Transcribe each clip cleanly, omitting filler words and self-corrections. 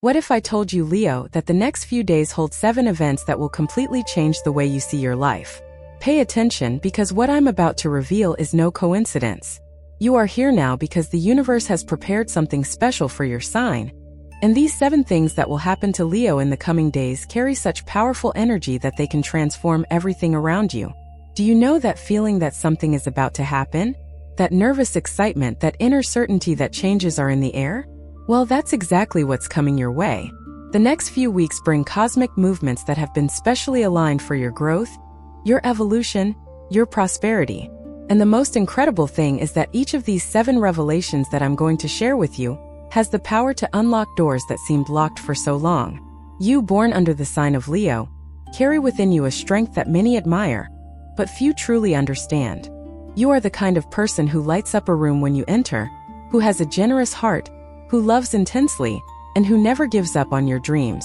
What if I told you, Leo, that the next few days hold 7 events that will completely change the way you see your life? Pay attention, because what I'm about to reveal is no coincidence. You are here now because the universe has prepared something special for your sign. And these 7 things that will happen to Leo in the coming days carry such powerful energy that they can transform everything around you. Do you know that feeling that something is about to happen? That nervous excitement, that inner certainty that changes are in the air? Well, that's exactly what's coming your way. The next few weeks bring cosmic movements that have been specially aligned for your growth, your evolution, your prosperity. And the most incredible thing is that each of these 7 revelations that I'm going to share with you has the power to unlock doors that seemed locked for so long. You, born under the sign of Leo, carry within you a strength that many admire, but few truly understand. You are the kind of person who lights up a room when you enter, who has a generous heart, who loves intensely, and who never gives up on your dreams.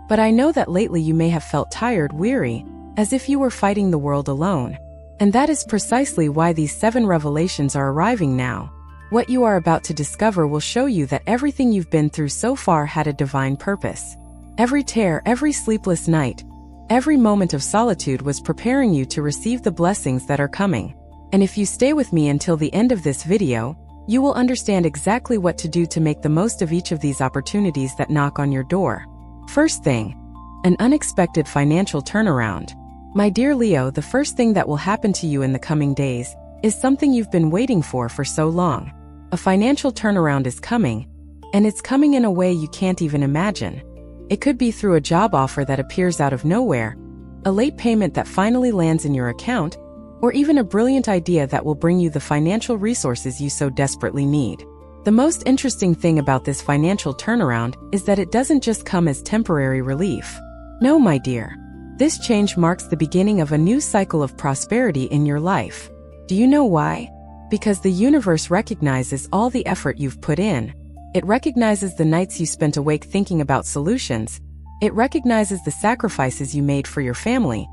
But I know that lately you may have felt tired, weary, as if you were fighting the world alone. And that is precisely why these 7 revelations are arriving now. What you are about to discover will show you that everything you've been through so far had a divine purpose. Every tear, every sleepless night, every moment of solitude was preparing you to receive the blessings that are coming. And if you stay with me until the end of this video, you will understand exactly what to do to make the most of each of these opportunities that knock on your door. First thing, an unexpected financial turnaround. My dear Leo, the first thing that will happen to you in the coming days is something you've been waiting for so long. A financial turnaround is coming, and it's coming in a way you can't even imagine. It could be through a job offer that appears out of nowhere, a late payment that finally lands in your account, or even a brilliant idea that will bring you the financial resources you so desperately need. The most interesting thing about this financial turnaround is that it doesn't just come as temporary relief. No, my dear. This change marks the beginning of a new cycle of prosperity in your life. Do you know why? Because the universe recognizes all the effort you've put in. It recognizes the nights you spent awake thinking about solutions. It recognizes the sacrifices you made for your family.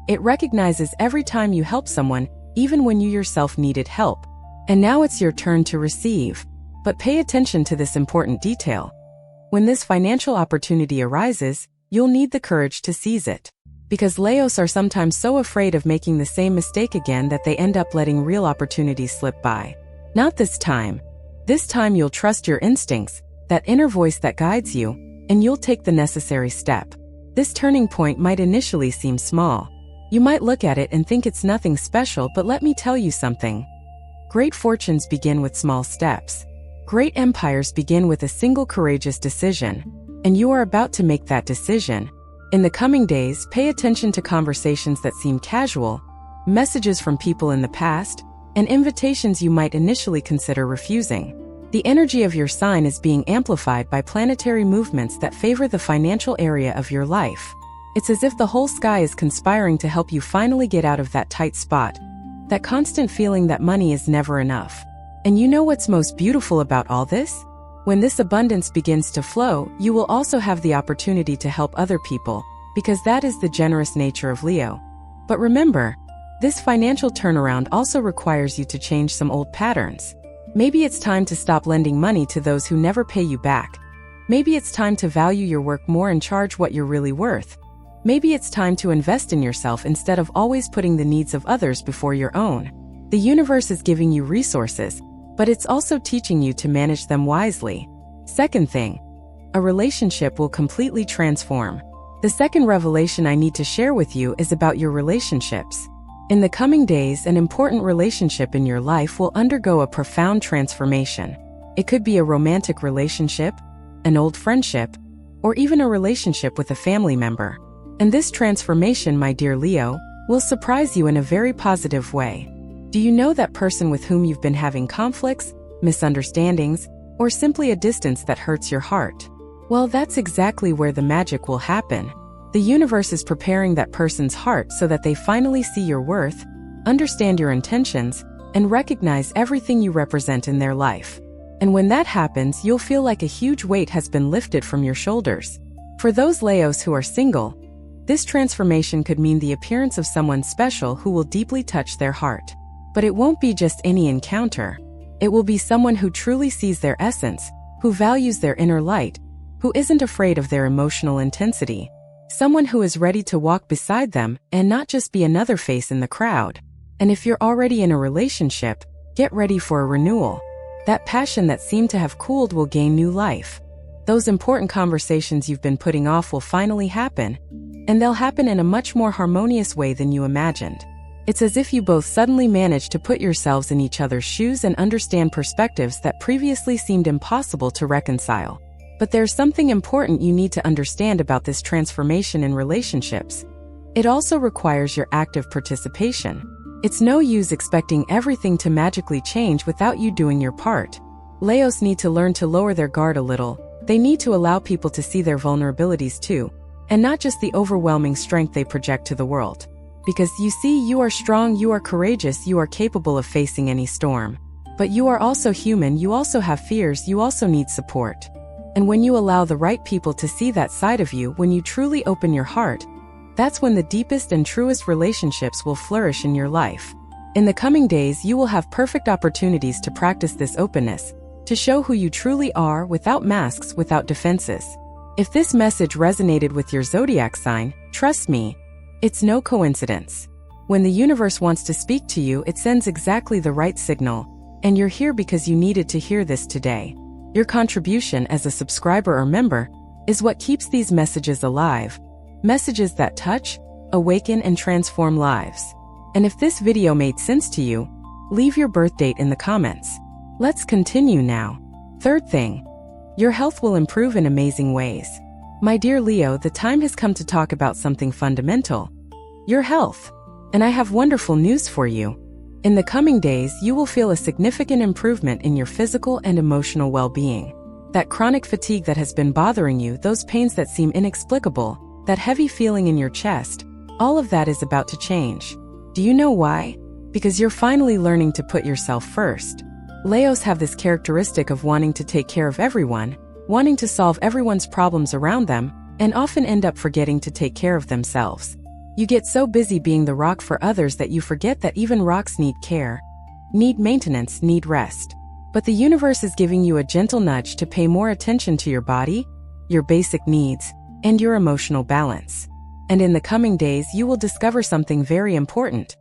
It recognizes every time you help someone, even when you yourself needed help. And now it's your turn to receive. But pay attention to this important detail. When this financial opportunity arises, you'll need the courage to seize it. Because Leos are sometimes so afraid of making the same mistake again that they end up letting real opportunities slip by. Not this time. This time you'll trust your instincts, that inner voice that guides you, and you'll take the necessary step. This turning point might initially seem small. You might look at it and think it's nothing special, but let me tell you something. Great fortunes begin with small steps. Great empires begin with a single courageous decision. And you are about to make that decision. In the coming days, pay attention to conversations that seem casual, messages from people in the past, and invitations you might initially consider refusing. The energy of your sign is being amplified by planetary movements that favor the financial area of your life. It's as if the whole sky is conspiring to help you finally get out of that tight spot, that constant feeling that money is never enough. And you know what's most beautiful about all this? When this abundance begins to flow, you will also have the opportunity to help other people, because that is the generous nature of Leo. But remember, this financial turnaround also requires you to change some old patterns. Maybe it's time to stop lending money to those who never pay you back. Maybe it's time to value your work more and charge what you're really worth. Maybe it's time to invest in yourself instead of always putting the needs of others before your own. The universe is giving you resources, but it's also teaching you to manage them wisely. Second thing, a relationship will completely transform. The second revelation I need to share with you is about your relationships. In the coming days, an important relationship in your life will undergo a profound transformation. It could be a romantic relationship, an old friendship, or even a relationship with a family member. And this transformation, my dear Leo, will surprise you in a very positive way. Do you know that person with whom you've been having conflicts, misunderstandings, or simply a distance that hurts your heart? Well, that's exactly where the magic will happen. The universe is preparing that person's heart so that they finally see your worth, understand your intentions, and recognize everything you represent in their life. And when that happens, you'll feel like a huge weight has been lifted from your shoulders. For those Leos who are single, this transformation could mean the appearance of someone special who will deeply touch their heart. But it won't be just any encounter. It will be someone who truly sees their essence, who values their inner light, who isn't afraid of their emotional intensity, someone who is ready to walk beside them and not just be another face in the crowd. And if you're already in a relationship, get ready for a renewal. That passion that seemed to have cooled will gain new life. Those important conversations you've been putting off will finally happen, and they'll happen in a much more harmonious way than you imagined. It's as if you both suddenly managed to put yourselves in each other's shoes and understand perspectives that previously seemed impossible to reconcile. But there's something important you need to understand about this transformation in relationships. It also requires your active participation. It's no use expecting everything to magically change without you doing your part. Leos need to learn to lower their guard a little. They need to allow people to see their vulnerabilities too, and not just the overwhelming strength they project to the world. Because you see, you are strong, you are courageous, you are capable of facing any storm. But you are also human, you also have fears, you also need support. And when you allow the right people to see that side of you, when you truly open your heart, that's when the deepest and truest relationships will flourish in your life. In the coming days, you will have perfect opportunities to practice this openness, to show who you truly are without masks, without defenses. If this message resonated with your zodiac sign, trust me, it's no coincidence. When the universe wants to speak to you, it sends exactly the right signal, and you're here because you needed to hear this today. Your contribution as a subscriber or member is what keeps these messages alive. Messages that touch, awaken, and transform lives. And if this video made sense to you, leave your birth date in the comments. Let's continue now. Third thing, your health will improve in amazing ways. My dear Leo, the time has come to talk about something fundamental, your health. And I have wonderful news for you. In the coming days, you will feel a significant improvement in your physical and emotional well-being. That chronic fatigue that has been bothering you, those pains that seem inexplicable, that heavy feeling in your chest, all of that is about to change. Do you know why? Because you're finally learning to put yourself first. Leos have this characteristic of wanting to take care of everyone, wanting to solve everyone's problems around them, and often end up forgetting to take care of themselves. You get so busy being the rock for others that you forget that even rocks need care, need maintenance, need rest. But the universe is giving you a gentle nudge to pay more attention to your body, your basic needs, and your emotional balance. And in the coming days, you will discover something very important.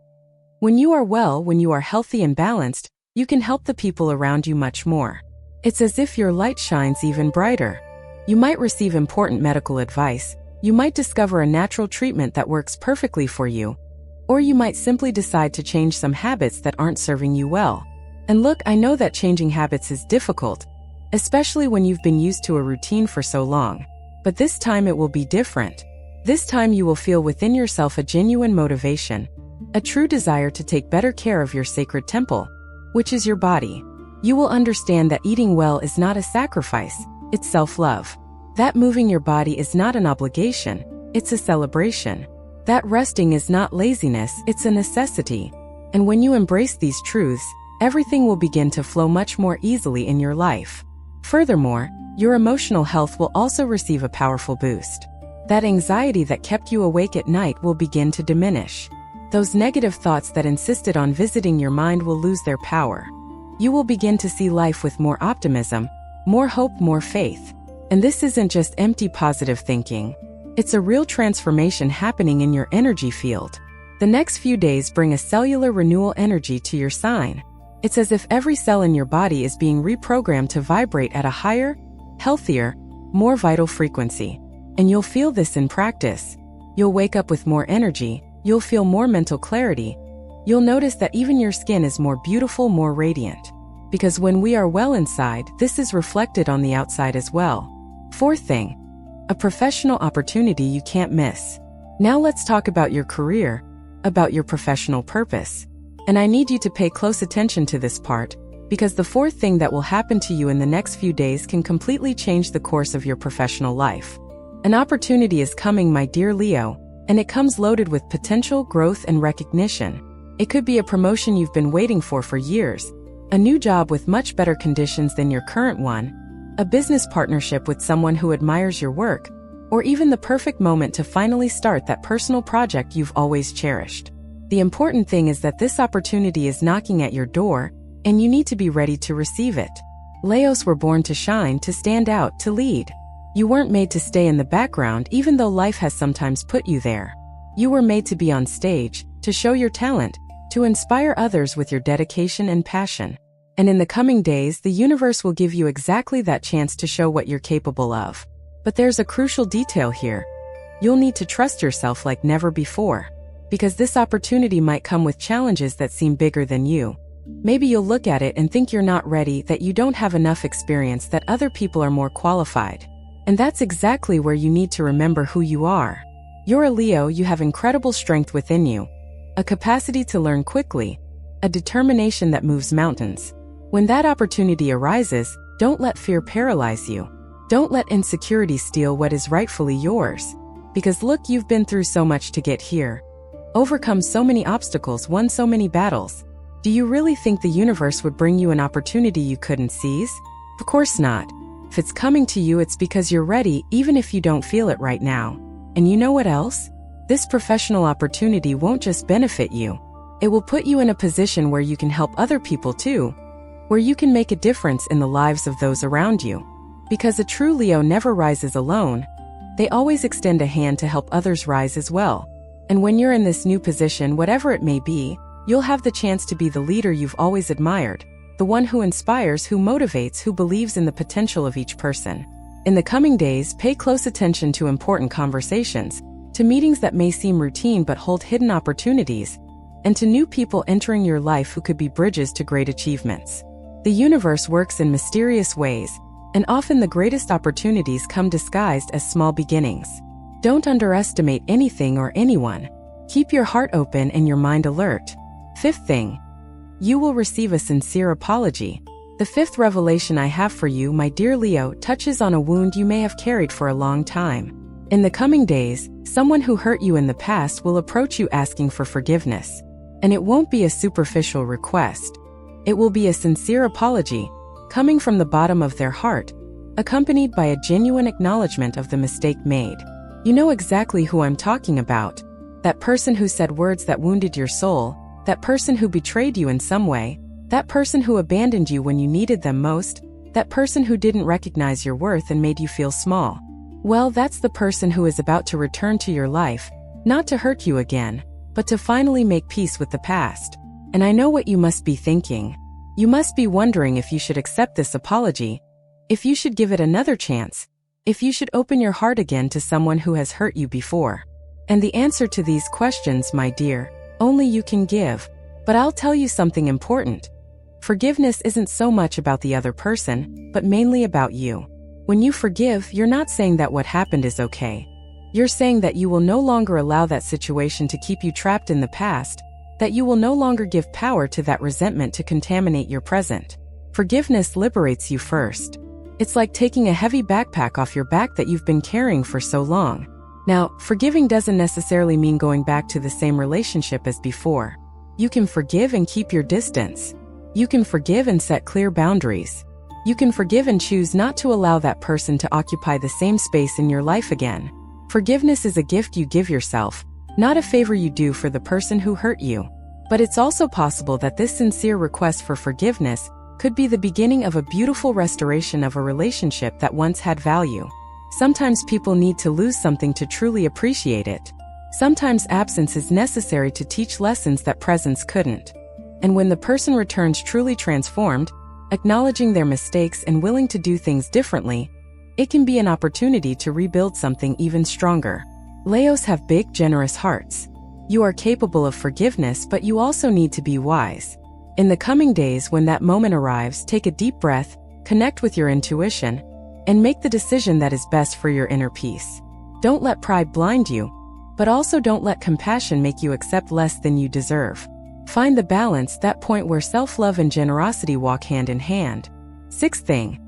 When you are well, when you are healthy and balanced, you can help the people around you much more. It's as if your light shines even brighter. You might receive important medical advice, you might discover a natural treatment that works perfectly for you, or you might simply decide to change some habits that aren't serving you well. And look, I know that changing habits is difficult, especially when you've been used to a routine for so long. But this time it will be different. This time you will feel within yourself a genuine motivation, a true desire to take better care of your sacred temple, which is your body. You will understand that eating well is not a sacrifice, it's self-love. That moving your body is not an obligation, it's a celebration. That resting is not laziness, it's a necessity. And when you embrace these truths, everything will begin to flow much more easily in your life. Furthermore, your emotional health will also receive a powerful boost. That anxiety that kept you awake at night will begin to diminish. Those negative thoughts that insisted on visiting your mind will lose their power. You will begin to see life with more optimism, more hope, more faith. And this isn't just empty positive thinking. It's a real transformation happening in your energy field. The next few days bring a cellular renewal energy to your sign. It's as if every cell in your body is being reprogrammed to vibrate at a higher, healthier, more vital frequency. And you'll feel this in practice. You'll wake up with more energy, you'll feel more mental clarity. You'll notice that even your skin is more beautiful, more radiant. Because when we are well inside, this is reflected on the outside as well. Fourth thing, a professional opportunity you can't miss. Now let's talk about your career, about your professional purpose. And I need you to pay close attention to this part, because the fourth thing that will happen to you in the next few days can completely change the course of your professional life. An opportunity is coming, my dear Leo, and it comes loaded with potential, growth, and recognition. It could be a promotion you've been waiting for years, a new job with much better conditions than your current one, a business partnership with someone who admires your work, or even the perfect moment to finally start that personal project you've always cherished. The important thing is that this opportunity is knocking at your door, and you need to be ready to receive it. Leos were born to shine, to stand out, to lead. You weren't made to stay in the background even though life has sometimes put you there. You were made to be on stage, to show your talent, to inspire others with your dedication and passion. And in the coming days, the universe will give you exactly that chance to show what you're capable of. But there's a crucial detail here. You'll need to trust yourself like never before. Because this opportunity might come with challenges that seem bigger than you. Maybe you'll look at it and think you're not ready, that you don't have enough experience, that other people are more qualified. And that's exactly where you need to remember who you are. You're a Leo, you have incredible strength within you. A capacity to learn quickly. A determination that moves mountains. When that opportunity arises, don't let fear paralyze you. Don't let insecurity steal what is rightfully yours. Because look, you've been through so much to get here. Overcome so many obstacles, won so many battles. Do you really think the universe would bring you an opportunity you couldn't seize? Of course not. If it's coming to you, it's because you're ready, even if you don't feel it right now. And you know what else? This professional opportunity won't just benefit you. It will put you in a position where you can help other people too. Where you can make a difference in the lives of those around you. Because a true Leo never rises alone. They always extend a hand to help others rise as well. And when you're in this new position, whatever it may be, you'll have the chance to be the leader you've always admired. The one who inspires, who motivates, who believes in the potential of each person. In the coming days, pay close attention to important conversations, to meetings that may seem routine but hold hidden opportunities, and to new people entering your life who could be bridges to great achievements. The universe works in mysterious ways, and often the greatest opportunities come disguised as small beginnings. Don't underestimate anything or anyone. Keep your heart open and your mind alert. Fifth thing. You will receive a sincere apology. The fifth revelation I have for you, my dear Leo, touches on a wound you may have carried for a long time. In the coming days, someone who hurt you in the past will approach you asking for forgiveness. And it won't be a superficial request. It will be a sincere apology, coming from the bottom of their heart, accompanied by a genuine acknowledgement of the mistake made. You know exactly who I'm talking about. That person who said words that wounded your soul, that person who betrayed you in some way, that person who abandoned you when you needed them most, that person who didn't recognize your worth and made you feel small. Well, that's the person who is about to return to your life, not to hurt you again, but to finally make peace with the past. And I know what you must be thinking. You must be wondering if you should accept this apology, if you should give it another chance, if you should open your heart again to someone who has hurt you before. And the answer to these questions, my dear, only you can give. But I'll tell you something important. Forgiveness isn't so much about the other person, but mainly about you. When you forgive, you're not saying that what happened is okay. You're saying that you will no longer allow that situation to keep you trapped in the past, that you will no longer give power to that resentment to contaminate your present. Forgiveness liberates you first. It's like taking a heavy backpack off your back that you've been carrying for so long. Now, forgiving doesn't necessarily mean going back to the same relationship as before. You can forgive and keep your distance. You can forgive and set clear boundaries. You can forgive and choose not to allow that person to occupy the same space in your life again. Forgiveness is a gift you give yourself, not a favor you do for the person who hurt you. But it's also possible that this sincere request for forgiveness could be the beginning of a beautiful restoration of a relationship that once had value. Sometimes people need to lose something to truly appreciate it. Sometimes absence is necessary to teach lessons that presence couldn't. And when the person returns truly transformed, acknowledging their mistakes and willing to do things differently, it can be an opportunity to rebuild something even stronger. Leos have big, generous hearts. You are capable of forgiveness, but you also need to be wise. In the coming days, when that moment arrives, take a deep breath, connect with your intuition, and make the decision that is best for your inner peace. Don't let pride blind you, but also don't let compassion make you accept less than you deserve. Find the balance, that point where self-love and generosity walk hand in hand. Sixth thing.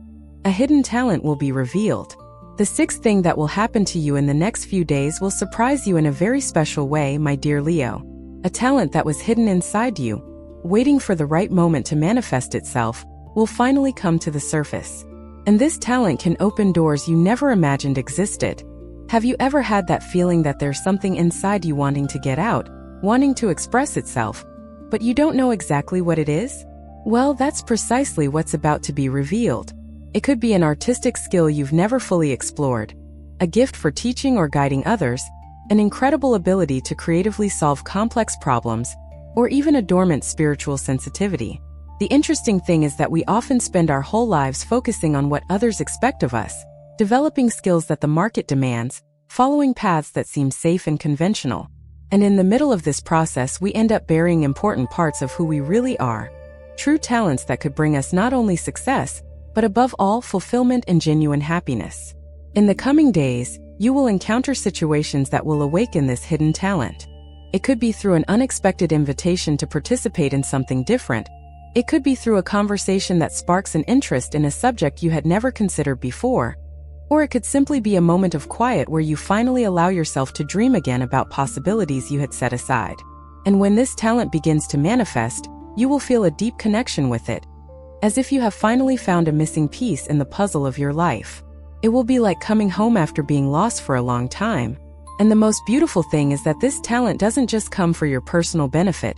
A hidden talent will be revealed. The sixth thing that will happen to you in the next few days will surprise you in a very special way, my dear Leo. A talent that was hidden inside you, waiting for the right moment to manifest itself, will finally come to the surface. And this talent can open doors you never imagined existed. Have you ever had that feeling that there's something inside you wanting to get out, wanting to express itself, but you don't know exactly what it is? Well, that's precisely what's about to be revealed. It could be an artistic skill you've never fully explored, a gift for teaching or guiding others, an incredible ability to creatively solve complex problems, or even a dormant spiritual sensitivity. The interesting thing is that we often spend our whole lives focusing on what others expect of us, developing skills that the market demands, following paths that seem safe and conventional. And in the middle of this process, we end up burying important parts of who we really are. True talents that could bring us not only success, but above all, fulfillment and genuine happiness. In the coming days, you will encounter situations that will awaken this hidden talent. It could be through an unexpected invitation to participate in something different. It could be through a conversation that sparks an interest in a subject you had never considered before. Or it could simply be a moment of quiet where you finally allow yourself to dream again about possibilities you had set aside. And when this talent begins to manifest, you will feel a deep connection with it, as if you have finally found a missing piece in the puzzle of your life. It will be like coming home after being lost for a long time. And the most beautiful thing is that this talent doesn't just come for your personal benefit.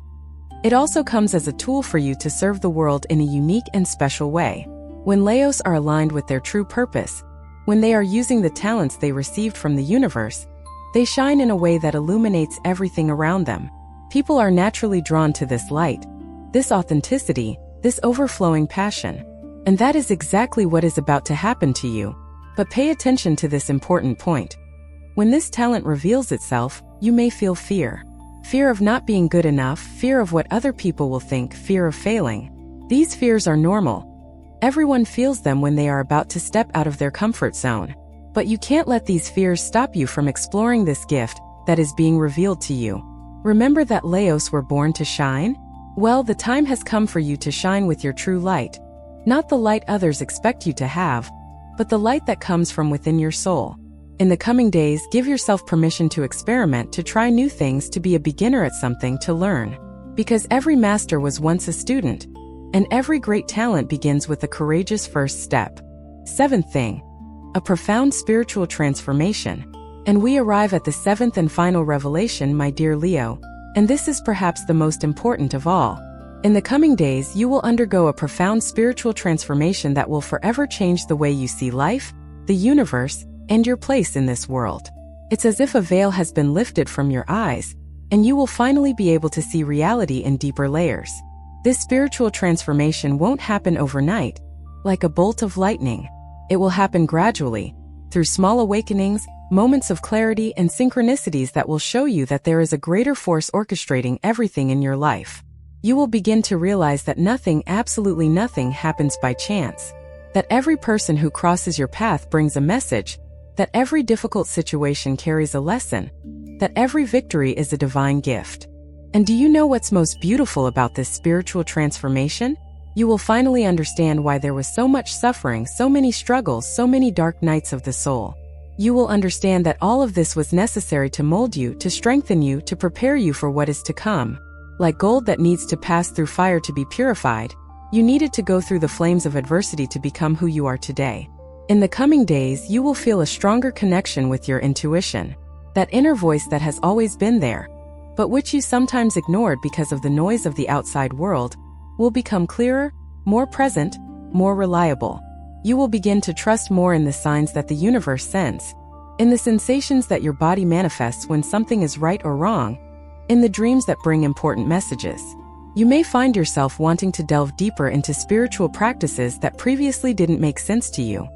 It also comes as a tool for you to serve the world in a unique and special way. When Leos are aligned with their true purpose, when they are using the talents they received from the universe, they shine in a way that illuminates everything around them. People are naturally drawn to this light, this authenticity, this overflowing passion. And that is exactly what is about to happen to you. But pay attention to this important point. When this talent reveals itself, you may feel fear. Fear of not being good enough, fear of what other people will think, fear of failing. These fears are normal. Everyone feels them when they are about to step out of their comfort zone. But you can't let these fears stop you from exploring this gift that is being revealed to you. Remember that Leos were born to shine? Well, the time has come for you to shine with your true light. Not the light others expect you to have, but the light that comes from within your soul. In the coming days, give yourself permission to experiment, to try new things, to be a beginner at something, to learn. Because every master was once a student, and every great talent begins with a courageous first step. Seventh thing, a profound spiritual transformation. And we arrive at the seventh and final revelation, my dear Leo, and this is perhaps the most important of all. In the coming days, you will undergo a profound spiritual transformation that will forever change the way you see life, the universe, and your place in this world. It's as if a veil has been lifted from your eyes, and you will finally be able to see reality in deeper layers. This spiritual transformation won't happen overnight, like a bolt of lightning. It will happen gradually, through small awakenings, moments of clarity, and synchronicities that will show you that there is a greater force orchestrating everything in your life. You will begin to realize that nothing, absolutely nothing, happens by chance. That every person who crosses your path brings a message, that every difficult situation carries a lesson, that every victory is a divine gift. And do you know what's most beautiful about this spiritual transformation? You will finally understand why there was so much suffering, so many struggles, so many dark nights of the soul. You will understand that all of this was necessary to mold you, to strengthen you, to prepare you for what is to come. Like gold that needs to pass through fire to be purified, you needed to go through the flames of adversity to become who you are today. In the coming days, you will feel a stronger connection with your intuition, that inner voice that has always been there, but which you sometimes ignored because of the noise of the outside world, will become clearer, more present, more reliable. You will begin to trust more in the signs that the universe sends, in the sensations that your body manifests when something is right or wrong, in the dreams that bring important messages. You may find yourself wanting to delve deeper into spiritual practices that previously didn't make sense to you.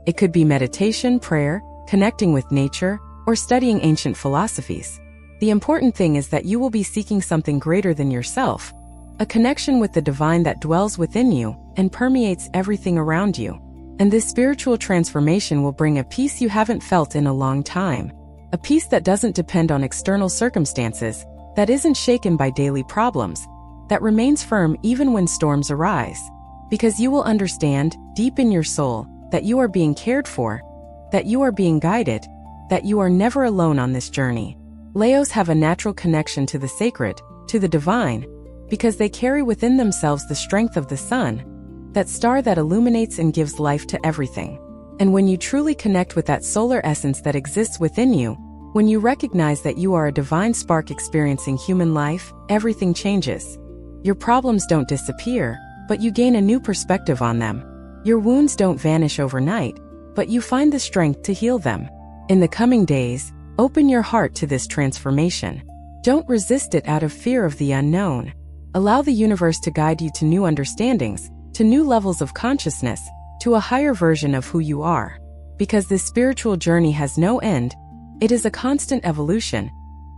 It could be meditation, prayer, connecting with nature, or studying ancient philosophies. The important thing is that you will be seeking something greater than yourself, a connection with the divine that dwells within you and permeates everything around you. And this spiritual transformation will bring a peace you haven't felt in a long time, a peace that doesn't depend on external circumstances, that isn't shaken by daily problems, that remains firm even when storms arise. Because you will understand, deep in your soul, that you are being cared for, that you are being guided, that you are never alone on this journey. Leos have a natural connection to the sacred, to the divine, because they carry within themselves the strength of the sun, that star that illuminates and gives life to everything. And when you truly connect with that solar essence that exists within you, when you recognize that you are a divine spark experiencing human life, everything changes. Your problems don't disappear, but you gain a new perspective on them. Your wounds don't vanish overnight, but you find the strength to heal them. In the coming days, open your heart to this transformation. Don't resist it out of fear of the unknown. Allow the universe to guide you to new understandings, to new levels of consciousness, to a higher version of who you are. Because this spiritual journey has no end, it is a constant evolution,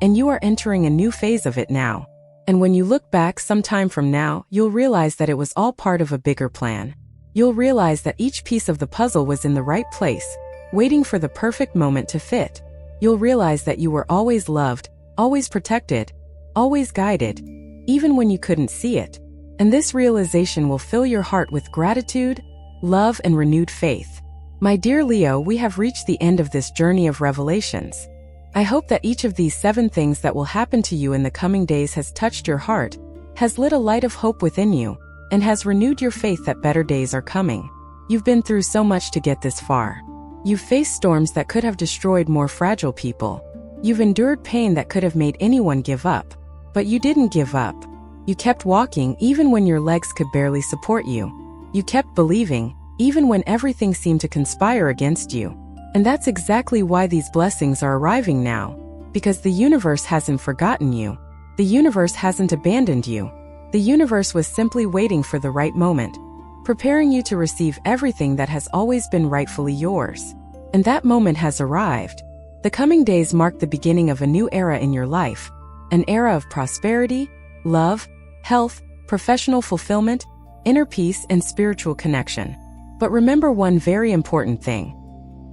and you are entering a new phase of it now. And when you look back sometime from now, you'll realize that it was all part of a bigger plan. You'll realize that each piece of the puzzle was in the right place, waiting for the perfect moment to fit. You'll realize that you were always loved, always protected, always guided, even when you couldn't see it. And this realization will fill your heart with gratitude, love, and renewed faith. My dear Leo, we have reached the end of this journey of revelations. I hope that each of these 7 things that will happen to you in the coming days has touched your heart, has lit a light of hope within you, and has renewed your faith that better days are coming. You've been through so much to get this far. You've faced storms that could have destroyed more fragile people. You've endured pain that could have made anyone give up. But you didn't give up. You kept walking even when your legs could barely support you. You kept believing, even when everything seemed to conspire against you. And that's exactly why these blessings are arriving now. Because the universe hasn't forgotten you. The universe hasn't abandoned you. The universe was simply waiting for the right moment, preparing you to receive everything that has always been rightfully yours. And that moment has arrived. The coming days mark the beginning of a new era in your life, an era of prosperity, love, health, professional fulfillment, inner peace, and spiritual connection. But remember one very important thing.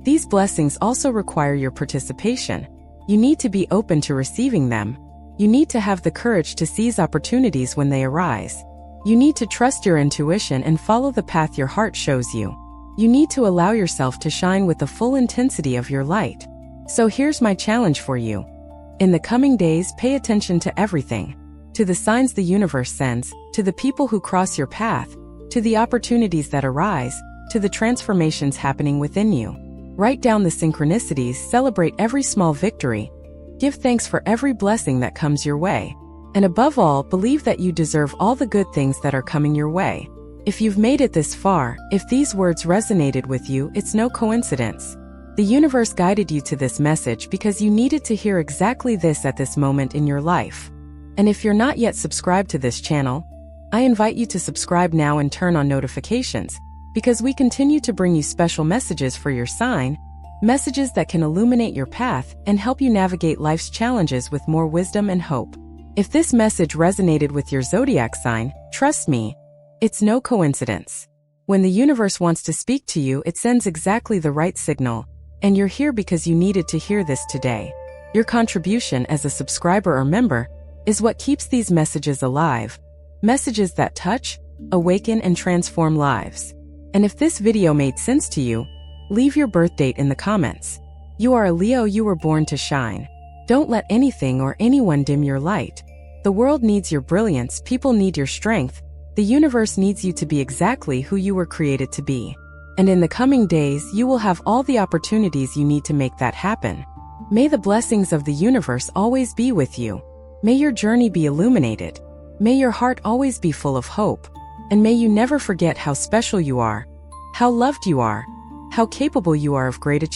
These blessings also require your participation. You need to be open to receiving them. You need to have the courage to seize opportunities when they arise. You need to trust your intuition and follow the path your heart shows you. You need to allow yourself to shine with the full intensity of your light. So here's my challenge for you. In the coming days, pay attention to everything. To the signs the universe sends, to the people who cross your path, to the opportunities that arise, to the transformations happening within you. Write down the synchronicities, celebrate every small victory, give thanks for every blessing that comes your way. And above all, believe that you deserve all the good things that are coming your way. If you've made it this far, if these words resonated with you, it's no coincidence. The universe guided you to this message because you needed to hear exactly this at this moment in your life. And if you're not yet subscribed to this channel, I invite you to subscribe now and turn on notifications, because we continue to bring you special messages for your sign, messages that can illuminate your path and help you navigate life's challenges with more wisdom and hope. If this message resonated with your zodiac sign, trust me, it's no coincidence. When the universe wants to speak to you, it sends exactly the right signal, and you're here because you needed to hear this today. Your contribution as a subscriber or member is what keeps these messages alive, messages that touch, awaken, and transform lives. And if this video made sense to you, leave your birth date in the comments. You are a Leo, you were born to shine. Don't let anything or anyone dim your light. The world needs your brilliance, people need your strength, the universe needs you to be exactly who you were created to be. And in the coming days, you will have all the opportunities you need to make that happen. May the blessings of the universe always be with you. May your journey be illuminated. May your heart always be full of hope. And may you never forget how special you are, how loved you are, how capable you are of great achievements.